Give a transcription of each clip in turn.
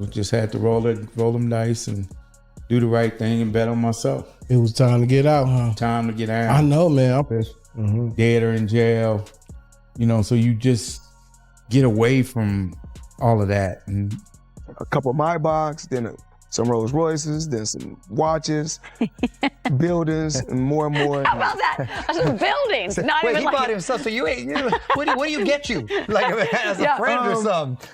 I just had to roll them dice and do the right thing and bet on myself. It was time to get out, huh? Time to get out. I know, man. I'm dead or in jail, so you just get away from all of that. And a couple of Maybachs, then some Rolls Royces, then some watches, buildings, and more. How about that? Buildings, not Wait, even he like... bought himself, so you ain't, what do you get you? Like as a friend or something?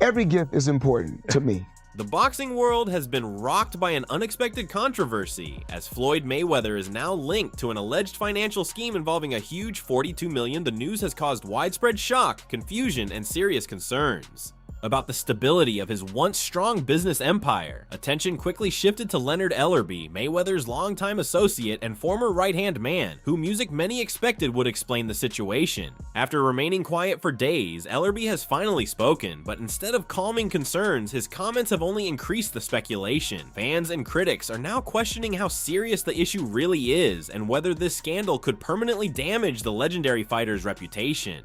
Every gift is important to me. The boxing world has been rocked by an unexpected controversy, as Floyd Mayweather is now linked to an alleged financial scheme involving a huge $42 million. The news has caused widespread shock, confusion, and serious concerns about the stability of his once strong business empire. Attention quickly shifted to Leonard Ellerbe, Mayweather's longtime associate and former right-hand man, who music many expected would explain the situation. After remaining quiet for days, Ellerbe has finally spoken, but instead of calming concerns, his comments have only increased the speculation. Fans and critics are now questioning how serious the issue really is and whether this scandal could permanently damage the legendary fighter's reputation.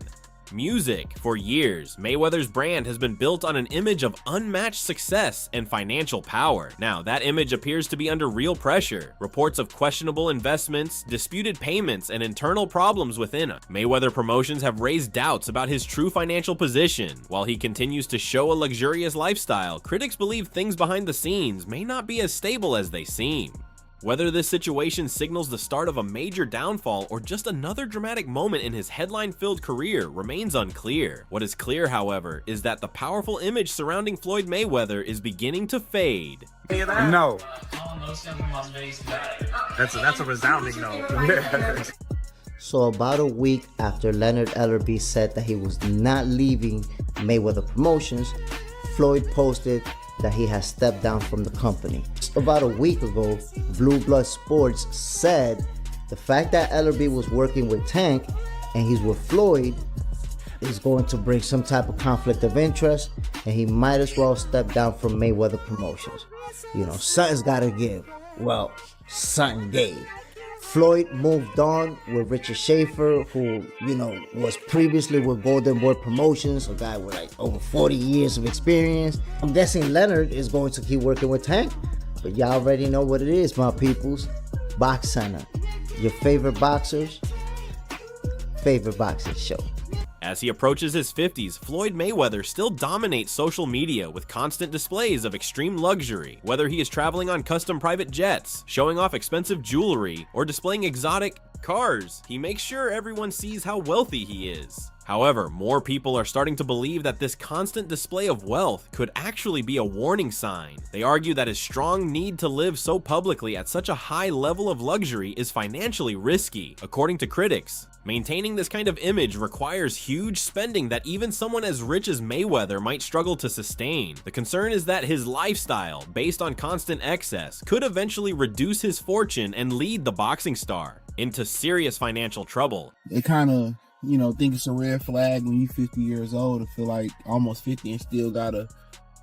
Music. For years, Mayweather's brand has been built on an image of unmatched success and financial power. Now, that image appears to be under real pressure. Reports of questionable investments, disputed payments, and internal problems within Mayweather Promotions have raised doubts about his true financial position. While he continues to show a luxurious lifestyle, critics believe things behind the scenes may not be as stable as they seem. Whether this situation signals the start of a major downfall or just another dramatic moment in his headline-filled career remains unclear. What is clear, however, is that the powerful image surrounding Floyd Mayweather is beginning to fade. No. That's a resounding no. So about a week after Leonard Ellerbe said that he was not leaving Mayweather Promotions, Floyd posted that he has stepped down from the company. About a week ago, Blue Blood Sports said the fact that Ellerbe was working with Tank and he's with Floyd is going to bring some type of conflict of interest, and he might as well step down from Mayweather Promotions. Something's gotta give. Well, something gave. Floyd moved on with Richard Schaefer, who, was previously with Golden Boy Promotions, a guy with like over 40 years of experience. I'm guessing Leonard is going to keep working with Tank, but y'all already know what it is, my peoples. Box Center, your favorite boxers, favorite boxing show. As he approaches his 50s, Floyd Mayweather still dominates social media with constant displays of extreme luxury. Whether he is traveling on custom private jets, showing off expensive jewelry, or displaying exotic cars, he makes sure everyone sees how wealthy he is. However, more people are starting to believe that this constant display of wealth could actually be a warning sign. They argue that his strong need to live so publicly at such a high level of luxury is financially risky. According to critics, maintaining this kind of image requires huge spending that even someone as rich as Mayweather might struggle to sustain. The concern is that his lifestyle, based on constant excess, could eventually reduce his fortune and lead the boxing star into serious financial trouble. They kind of, think it's a red flag when you're 50 years old to feel like almost 50 and still gotta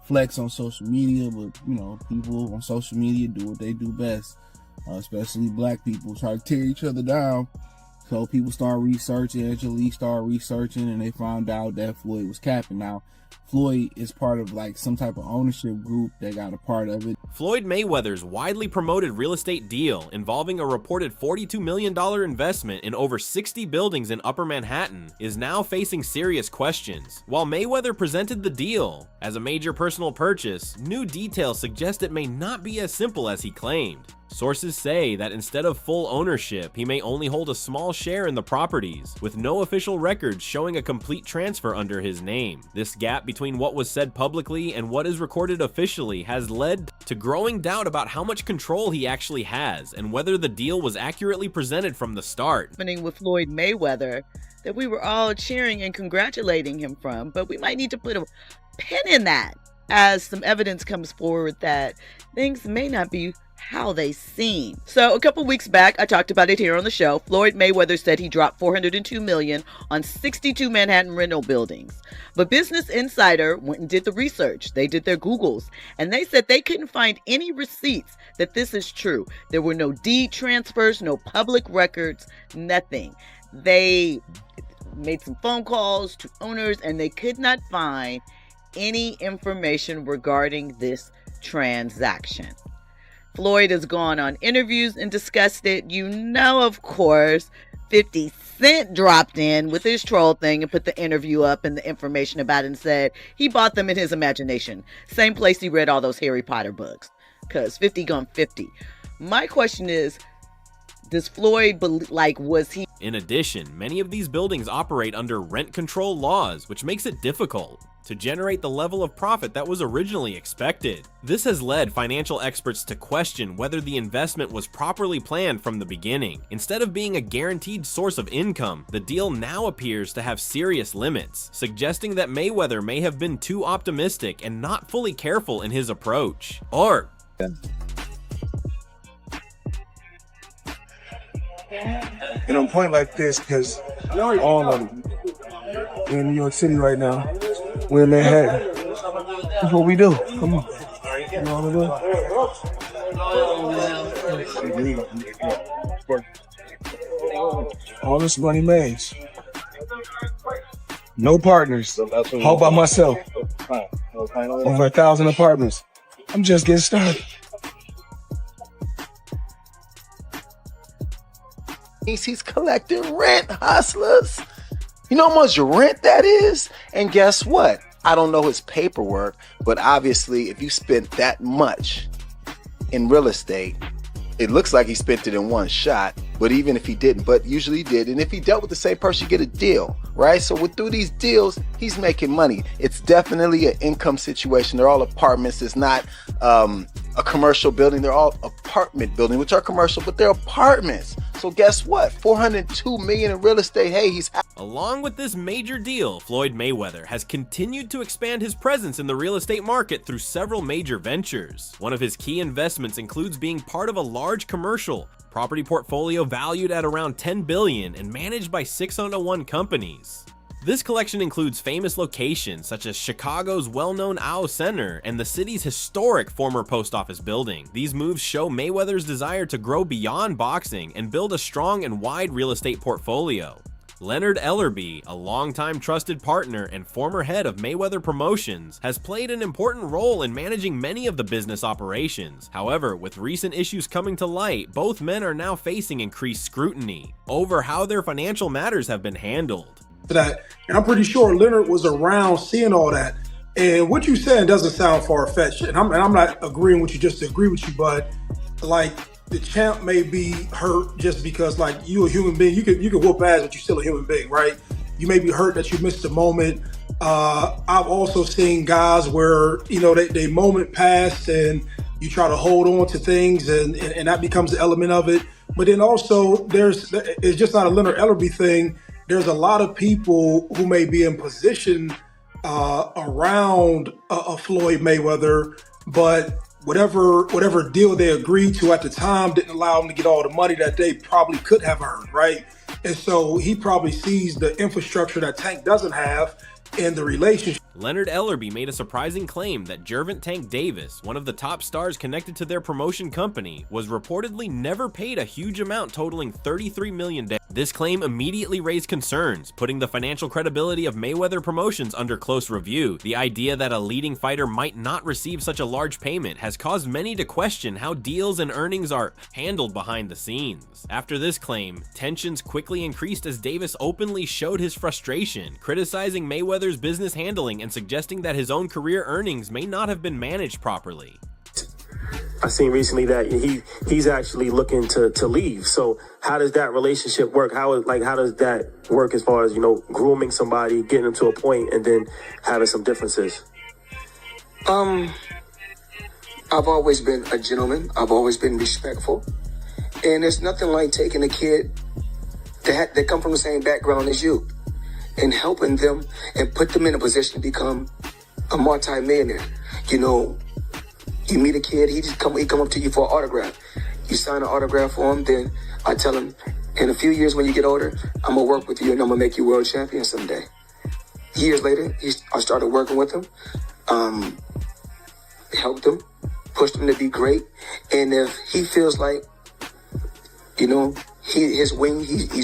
flex on social media. But, people on social media do what they do best, especially black people, try to tear each other down. So people start researching, Angelique started researching, and they found out that Floyd was capping. Now, Floyd is part of like some type of ownership group that got a part of it. Floyd Mayweather's widely promoted real estate deal involving a reported $42 million investment in over 60 buildings in Upper Manhattan is now facing serious questions. While Mayweather presented the deal as a major personal purchase, new details suggest it may not be as simple as he claimed. Sources say that instead of full ownership, he may only hold a small share in the properties, with no official records showing a complete transfer under his name. This gap between what was said publicly and what is recorded officially has led to growing doubt about how much control he actually has and whether the deal was accurately presented from the start. Happening with Floyd Mayweather that we were all cheering and congratulating him from, but we might need to put a pin in that as some evidence comes forward that things may not be how they seem. So a couple weeks back, I talked about it here on the show. Floyd Mayweather said he dropped $402 million on 62 Manhattan rental buildings. But Business Insider went and did the research. They did their Googles, and they said they couldn't find any receipts that this is true. There were no deed transfers, no public records, nothing. They made some phone calls to owners, and they could not find any information regarding this transaction. Floyd has gone on interviews and discussed it. You know, of course, 50 Cent dropped in with his troll thing and put the interview up and the information about it and said he bought them in his imagination. Same place he read all those Harry Potter books. Because 50 gone 50. My question is, does Floyd was he? In addition, many of these buildings operate under rent control laws, which makes it difficult to generate the level of profit that was originally expected. This has led financial experts to question whether the investment was properly planned from the beginning. Instead of being a guaranteed source of income, the deal now appears to have serious limits, suggesting that Mayweather may have been too optimistic and not fully careful in his approach. Or And I'm pointing like this because all of them. We're in New York City right now. We're in Manhattan. That's what we do. Come on. You know what I'm doing? All this money made. No partners. All by myself. Over 1,000 apartments. I'm just getting started. He's collecting rent, hustlers. You know how much rent that is? And guess what? I don't know his paperwork, but obviously if you spent that much in real estate, it looks like he spent it in one shot. But even if he didn't, but usually he did. And if he dealt with the same person, you get a deal, right? So through these deals, he's making money. It's definitely an income situation. They're all apartments. It's not a commercial building. They're all apartment buildings, which are commercial, but they're apartments. So guess what? $402 million in real estate. Hey, he's... Along with this major deal, Floyd Mayweather has continued to expand his presence in the real estate market through several major ventures. One of his key investments includes being part of a large commercial property portfolio valued at around $10 billion and managed by 601 companies. This collection includes famous locations such as Chicago's well-known Ao Center and the city's historic former post office building. These moves show Mayweather's desire to grow beyond boxing and build a strong and wide real estate portfolio. Leonard Ellerbe, a longtime trusted partner and former head of Mayweather Promotions, has played an important role in managing many of the business operations. However, with recent issues coming to light, both men are now facing increased scrutiny over how their financial matters have been handled. That, and I'm pretty sure Leonard was around seeing all that. And what you're saying doesn't sound far-fetched. And I'm not agreeing with you just to agree with you, but like the champ may be hurt just because like you a human being, you could whoop ass, but you're still a human being, right? You may be hurt that you missed a moment. I've also seen guys where, you know, they moment passed and you try to hold on to things and that becomes an element of it. But then also it's just not a Leonard Ellerbe thing. There's a lot of people who may be in position around a Floyd Mayweather, but whatever deal they agreed to at the time didn't allow them to get all the money that they probably could have earned, right? And so he probably sees the infrastructure that Tank doesn't have in the relationship. Leonard Ellerbe made a surprising claim that Gervonta Tank Davis, one of the top stars connected to their promotion company, was reportedly never paid a huge amount totaling $33 million. This claim immediately raised concerns, putting the financial credibility of Mayweather Promotions under close review. The idea that a leading fighter might not receive such a large payment has caused many to question how deals and earnings are handled behind the scenes. After this claim, tensions quickly increased as Davis openly showed his frustration, criticizing Mayweather's business handling and suggesting that his own career earnings may not have been managed properly. I've seen recently that he's actually looking to leave. So how does that relationship work? How does that work as far as, you know, grooming somebody, getting them to a point, and then having some differences? I've always been a gentleman. I've always been respectful. And there's nothing like taking a kid that come from the same background as you and helping them and put them in a position to become a multi-millionaire. You know, you meet a kid, he come up to you for an autograph. You sign an autograph for him, then I tell him, in a few years when you get older, I'm gonna work with you and I'm gonna make you world champion someday. Years later, I started working with him, helped him, pushed him to be great. And if he feels like, you know, he's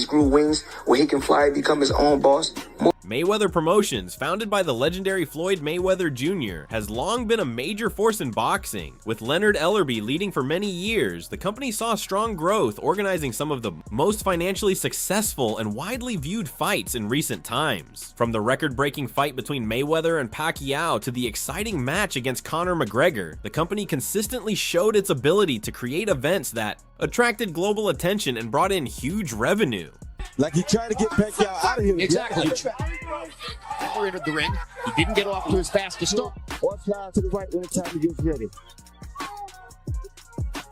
grew wings where he can fly, become his own boss. Mayweather Promotions, founded by the legendary Floyd Mayweather Jr., has long been a major force in boxing. With Leonard Ellerbe leading for many years, the company saw strong growth, organizing some of the most financially successful and widely viewed fights in recent times. From the record-breaking fight between Mayweather and Pacquiao to the exciting match against Conor McGregor, the company consistently showed its ability to create events that attracted global attention and brought in huge revenue. Like he tried to get Pacquiao out of here. Exactly. Never entered the ring. He didn't get off to his fastest start. Or slide to the right anytime he gets ready.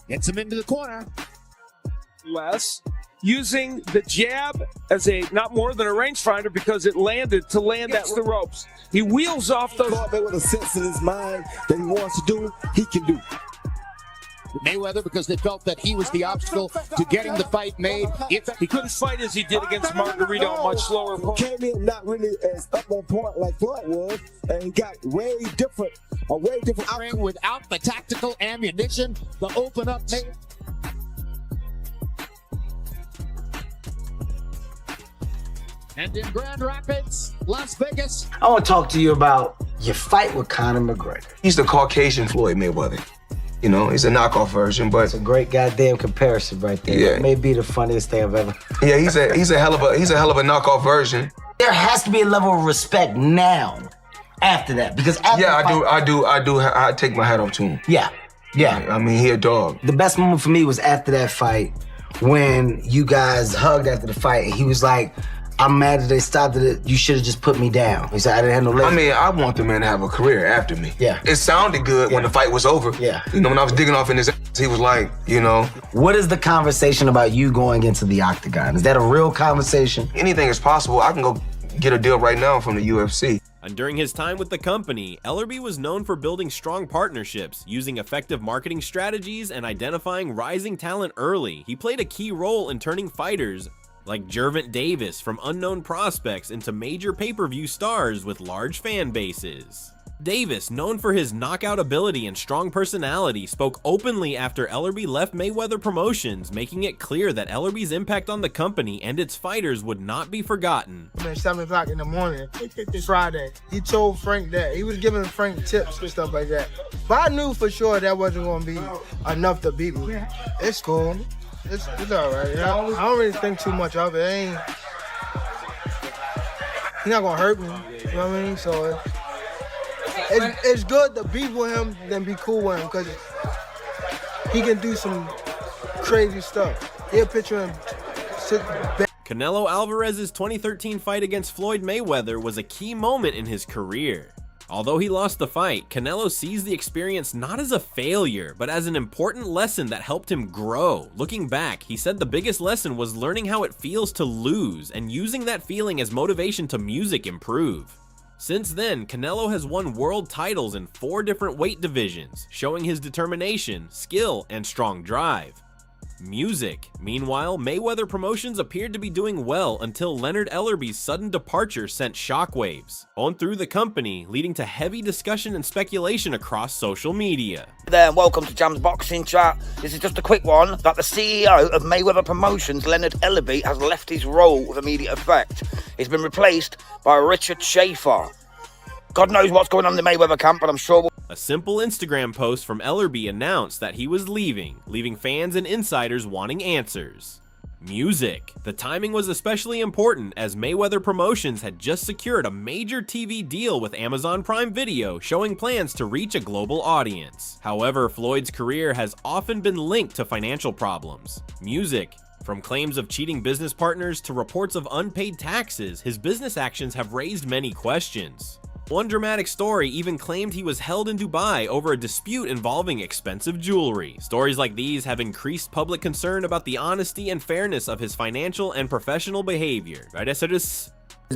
Gets him into the corner. Less. Using the jab as a not more than a rangefinder because it landed to land at the ropes. He wheels off those. With a sense in his mind that he wants to do, he can do. Mayweather, because they felt that he was the obstacle to getting the fight made. If he couldn't fight as he did against Margarito, a much slower opponent. He came in not really as up on point like Floyd was, and he got a way different ring without the tactical ammunition to open up Mayweather. And in Grand Rapids, Las Vegas. I want to talk to you about your fight with Conor McGregor. He's the Caucasian Floyd Mayweather. You know, he's a knockoff version, but it's a great goddamn comparison right there. Yeah. It may be the funniest thing I've ever. Yeah, he's a hell of a knockoff version. There has to be a level of respect now after that, because after I take my hat off to him. Yeah. I mean, he a dog. The best moment for me was after that fight when you guys hugged after the fight. And he was like, I'm mad that they stopped it. You should have just put me down. He said, I didn't have no legs. I mean, I want the man to have a career after me. Yeah. It sounded good when the fight was over. Yeah. You know, when I was digging off in his ass, he was like, you know. What is the conversation about you going into the octagon? Is that a real conversation? Anything is possible. I can go get a deal right now from the UFC. And during his time with the company, Ellerbe was known for building strong partnerships, using effective marketing strategies, and identifying rising talent early. He played a key role in turning fighters like Gervonta Davis from unknown prospects into major pay-per-view stars with large fan bases. Davis, known for his knockout ability and strong personality, spoke openly after Ellerbe left Mayweather Promotions, making it clear that Ellerbe's impact on the company and its fighters would not be forgotten. At 7 o'clock in the morning, Friday, he told Frank that he was giving Frank tips and stuff like that. But I knew for sure that wasn't going to be enough to beat me. It's cool. It's all right. You know? I don't really think too much of it. He's not going to hurt me. You know what I mean? So it's good to be with him than be cool with him because he can do some crazy stuff. He'll picture him sit back. Canelo Alvarez's 2013 fight against Floyd Mayweather was a key moment in his career. Although he lost the fight, Canelo sees the experience not as a failure, but as an important lesson that helped him grow. Looking back, he said the biggest lesson was learning how it feels to lose and using that feeling as motivation to music improve. Since then, Canelo has won world titles in 4 different weight divisions, showing his determination, skill, and strong drive. Music. Meanwhile, Mayweather Promotions appeared to be doing well until Leonard Ellerbe's sudden departure sent shockwaves on through the company, leading to heavy discussion and speculation across social media. There, and welcome to Jam's Boxing Chat. This is just a quick one that the CEO of Mayweather Promotions, Leonard Ellerbe, has left his role with immediate effect. He's been replaced by Richard Schaefer. God knows what's going on in the Mayweather camp, but I'm sure A simple Instagram post from Ellerbe announced that he was leaving fans and insiders wanting answers. Music. The timing was especially important as Mayweather Promotions had just secured a major TV deal with Amazon Prime Video, showing plans to reach a global audience. However, Floyd's career has often been linked to financial problems. Music. From claims of cheating business partners to reports of unpaid taxes, his business actions have raised many questions. One dramatic story even claimed he was held in Dubai over a dispute involving expensive jewelry. Stories like these have increased public concern about the honesty and fairness of his financial and professional behavior. Right, has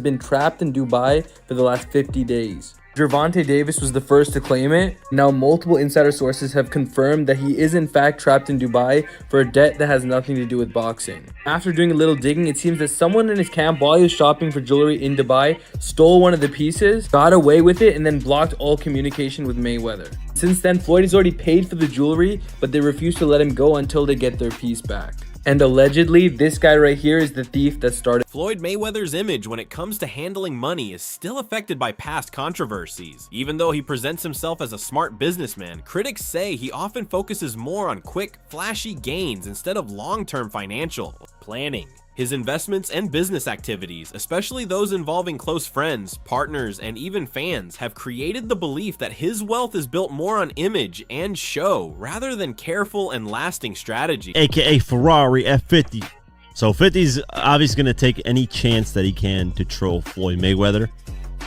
been trapped in Dubai for the last 50 days. Gervonta Davis was the first to claim it. Now multiple insider sources have confirmed that he is in fact trapped in Dubai for a debt that has nothing to do with boxing. After doing a little digging, it seems that someone in his camp, while he was shopping for jewelry in Dubai, stole one of the pieces, got away with it, and then blocked all communication with Mayweather. Since then, Floyd has already paid for the jewelry, but they refuse to let him go until they get their piece back. And allegedly, this guy right here is the thief that started. Floyd Mayweather's image when it comes to handling money is still affected by past controversies. Even though he presents himself as a smart businessman, critics say he often focuses more on quick, flashy gains instead of long-term financial planning. His investments and business activities, especially those involving close friends, partners, and even fans, have created the belief that his wealth is built more on image and show rather than careful and lasting strategy. AKA Ferrari F50. So 50's obviously going to take any chance that he can to troll Floyd Mayweather.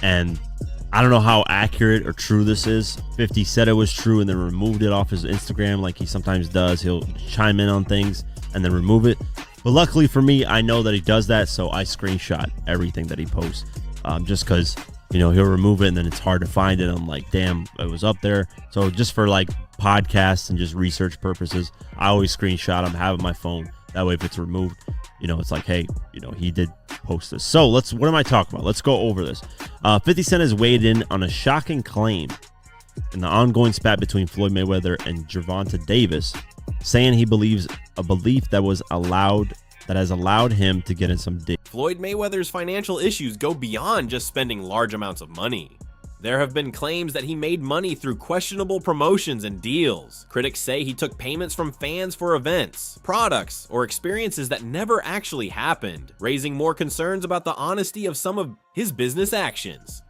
And I don't know how accurate or true this is. 50 said it was true and then removed it off his Instagram like he sometimes does. He'll chime in on things and then remove it. But luckily for me, I know that he does that, so I screenshot everything that he posts. Just because, you know, he'll remove it and then it's hard to find it. I'm like, damn, it was up there. So just for like podcasts and just research purposes, I always screenshot them, have it on my phone. That way if it's removed, you know, it's like, hey, you know, he did post this. So what am I talking about? Let's go over this. 50 Cent has weighed in on a shocking claim in the ongoing spat between Floyd Mayweather and Gervonta Davis, saying he believes a belief that has allowed him to get in some debt. Floyd Mayweather's financial issues go beyond just spending large amounts of money. There have been claims that he made money through questionable promotions and deals. Critics say he took payments from fans for events, products, or experiences that never actually happened, raising more concerns about the honesty of some of his business actions.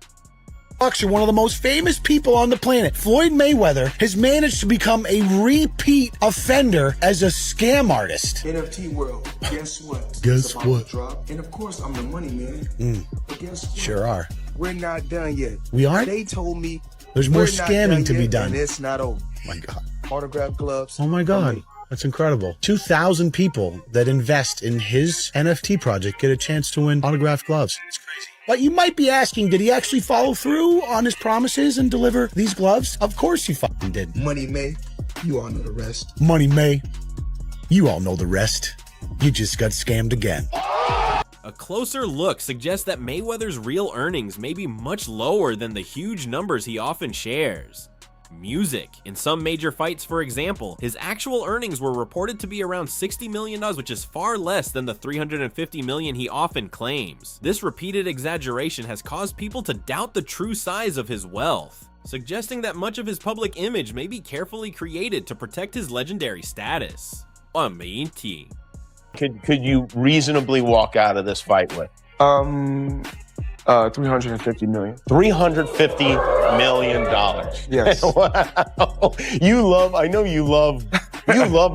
One of the most famous people on the planet, Floyd Mayweather, has managed to become a repeat offender as a scam artist. NFT world, guess what? Guess what? Drop. And of course, I'm the money man. But guess what? Sure are. We're not done yet. We aren't? They told me there's more we're not scamming done to be yet, done. And it's not over. Oh my God. Autograph gloves. Oh my God. That's incredible. 2,000 people that invest in his NFT project get a chance to win autographed gloves. It's crazy. But you might be asking, did he actually follow through on his promises and deliver these gloves? Of course he fucking did. Money May, you all know the rest. Money May, you all know the rest. You just got scammed again. A closer look suggests that Mayweather's real earnings may be much lower than the huge numbers he often shares. Music. In some major fights, for example, his actual earnings were reported to be around $60 million, which is far less than the $350 million he often claims. This repeated exaggeration has caused people to doubt the true size of his wealth, suggesting that much of his public image may be carefully created to protect his legendary status. Could you reasonably walk out of this fight with? 350 million. $350 million. Yes. Wow. I know you love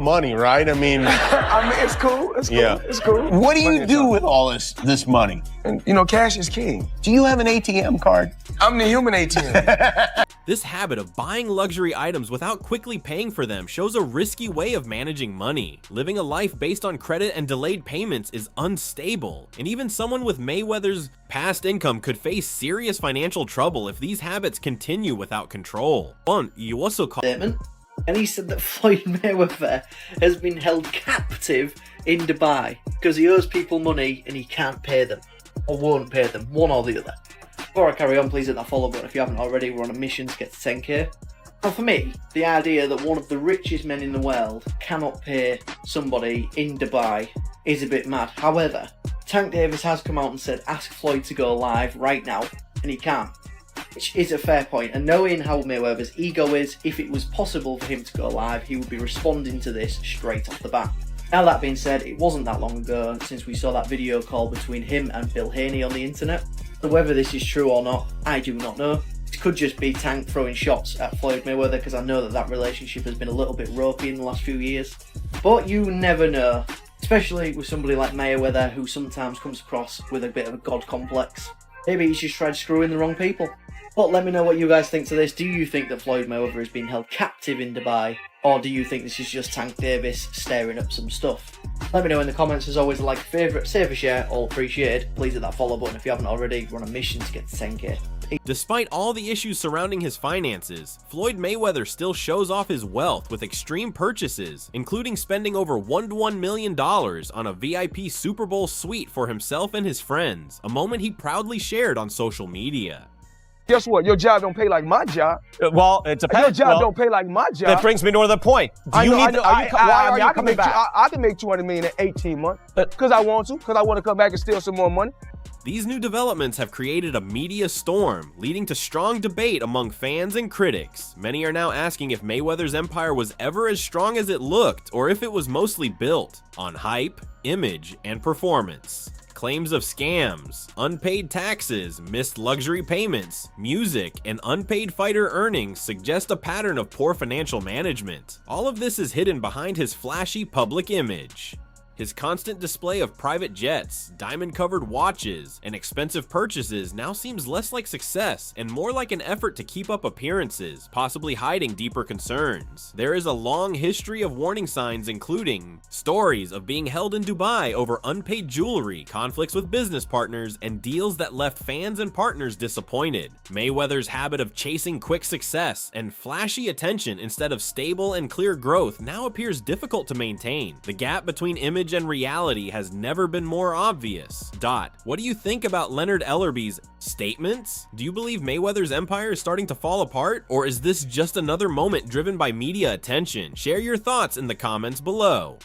money, right? I mean, it's cool. It's cool. Yeah. It's cool. What do you do with all this money? And you know, cash is king. Do you have an ATM card? I'm the human ATM. This habit of buying luxury items without quickly paying for them shows a risky way of managing money. Living a life based on credit and delayed payments is unstable, and even someone with Mayweather's past income could face serious financial trouble if these habits continue without control. You also call statement, and he said that Floyd Mayweather has been held captive in Dubai because he owes people money and he can't pay them, or won't pay them, one or the other. Before I carry on, please hit that follow button if you haven't already. We're on a mission to get to 10k. Now for me, the idea that one of the richest men in the world cannot pay somebody in Dubai is a bit mad. However, Tank Davis has come out and said ask Floyd to go live right now, and he can't, which is a fair point. And knowing how Mayweather's ego is, if it was possible for him to go live, he would be responding to this straight off the bat. Now that being said, it wasn't that long ago since we saw that video call between him and Bill Haney on the internet. So whether this is true or not, I do not know. It could just be Tank throwing shots at Floyd Mayweather, because I know that relationship has been a little bit ropey in the last few years. But you never know, especially with somebody like Mayweather, who sometimes comes across with a bit of a god complex. Maybe he's just tried screwing the wrong people. But let me know what you guys think to this. Do you think that Floyd Mayweather is being held captive in Dubai? Or do you think this is just Tank Davis stirring up some stuff? Let me know in the comments. As always, like, favourite, save a share, all appreciated. Please hit that follow button if you haven't already. We're on a mission to get to 10k. Despite all the issues surrounding his finances, Floyd Mayweather still shows off his wealth with extreme purchases, including spending over $1 million on a VIP Super Bowl suite for himself and his friends, a moment he proudly shared on social media. Guess what? Your job don't pay like my job. Well, it depends. Your job Well, don't pay like my job. That brings me to another point. Do you need? Why are you coming back? I can make $200 million in 18 months because I want to. Because I want to come back and steal some more money. These new developments have created a media storm, leading to strong debate among fans and critics. Many are now asking if Mayweather's empire was ever as strong as it looked, or if it was mostly built on hype, image, and performance. Claims of scams, unpaid taxes, missed luxury payments, music, and unpaid fighter earnings suggest a pattern of poor financial management. All of this is hidden behind his flashy public image. His constant display of private jets, diamond-covered watches, and expensive purchases now seems less like success and more like an effort to keep up appearances, possibly hiding deeper concerns. There is a long history of warning signs, including stories of being held in Dubai over unpaid jewelry, conflicts with business partners, and deals that left fans and partners disappointed. Mayweather's habit of chasing quick success and flashy attention instead of stable and clear growth now appears difficult to maintain. The gap between image and reality has never been more obvious. What do you think about Leonard Ellerbe's statements? Do you believe Mayweather's empire is starting to fall apart? Or is this just another moment driven by media attention? Share your thoughts in the comments below.